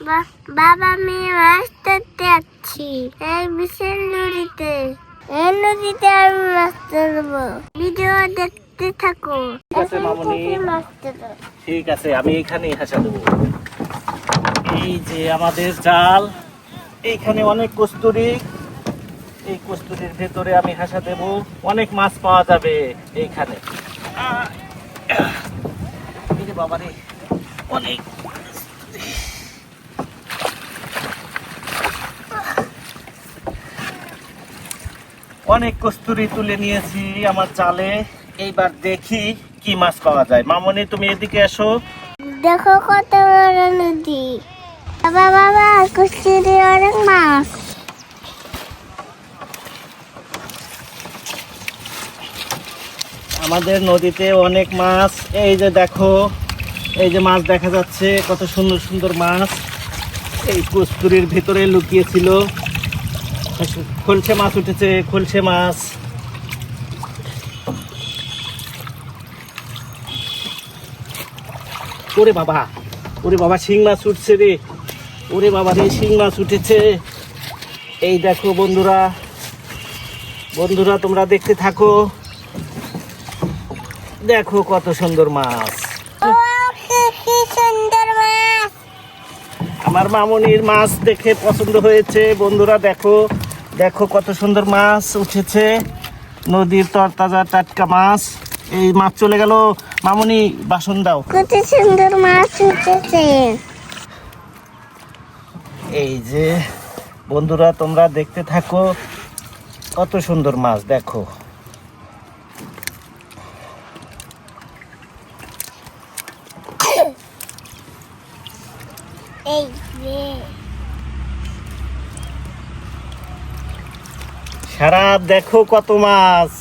বাবা আমি মাছ ধরতে যাচ্ছি এই বিশাল নদীতে। এই নদীতে আমি মাছ ধরবো, ভিডিও দেখতে থাকো। ঠিক আছে মামনি, ঠিক আছে, আমি এখানেই হাসা দেবো। এই যে আমাদের জাল, এইখানে অনেক কস্তুরি, এই কস্তুরির ভেতরে আমি হাসা দেব, অনেক মাছ পাওয়া যাবে এইখানে। এই যে বাবারে অনেক অনেক কস্তুরি তুলে নিয়েছি আমার জালে। এইবার দেখি কি মাছ পাওয়া যায়। মামনি তুমি এদিকে এসো। দেখো কত বড় নদী। বাবা বাবা কস্তুরি অনেক মাছ। আমাদের নদীতে অনেক মাছ। এই যে দেখো, এই যে মাছ দেখা যাচ্ছে, কত সুন্দর সুন্দর মাছ এই কস্তুরির ভিতরে লুকিয়েছিল। খলসে মাছ উঠেছে, খলসে মাছ। ওরে বাবা, ওরে বাবা, শিং মাছ উঠছে রে। ওরে বাবা রে, শিং মাছ উঠেছে। এই দেখো বন্ধুরা, বন্ধুরা তোমরা দেখতে থাকো। দেখো কত সুন্দর মাছ। কি সুন্দর মাছ। আমার মামনির মাছ দেখে পছন্দ হয়েছে। বন্ধুরা দেখো, দেখো কত সুন্দর মাছ উঠেছে, নদীর তরতাজা টাটকা মাছ। এই মাছ চলে গেল। মামনি বাসন দাও। কত সুন্দর মাছ উঠেছে। এই যে বন্ধুরা তোমরা দেখতে থাকো, কত সুন্দর মাছ দেখো। এই যে সারাপ দেখো কত মাছ,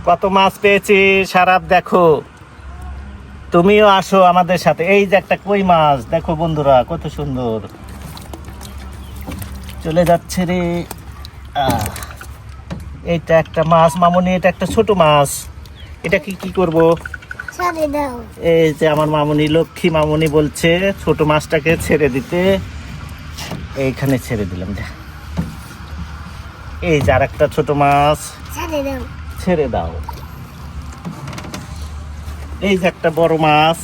কত মাছ পেয়েছি। সারাপ দেখো, তুমিও আসো আমাদের সাথে। এই যে একটা কই মাছ দেখো বন্ধুরা, কত সুন্দর চলে যাচ্ছে রে। এইটা একটা মাছ মামনি, এটা একটা ছোট মাছ। এটা কি করব? ছেড়ে দাও। এই যে আমার মামনি, লক্ষ্মী মামনি বলছে ছোট মাছটাকে ছেড়ে দিতে। এইখানে ছেড়ে দিলাম। এই যে আর একটা ছোট মাছ, ছেড়ে দাও। ছেড়ে দাও। এই যে একটা বড় মাছ,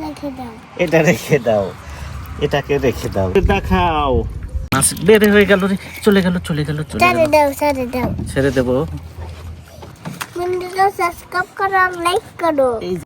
রেখে দাও। এটা রেখে দাও, এটাকে রেখে দাও। দেখাও, মাছ বের হয়ে গেল রে, চলে গেল চলে গেল চলে ছেড়ে গেল। দাও, ছেড়ে দাও। ছেড়ে দেবো। বন্ধুরা সাবস্ক্রাইব করো, লাইক করো। এই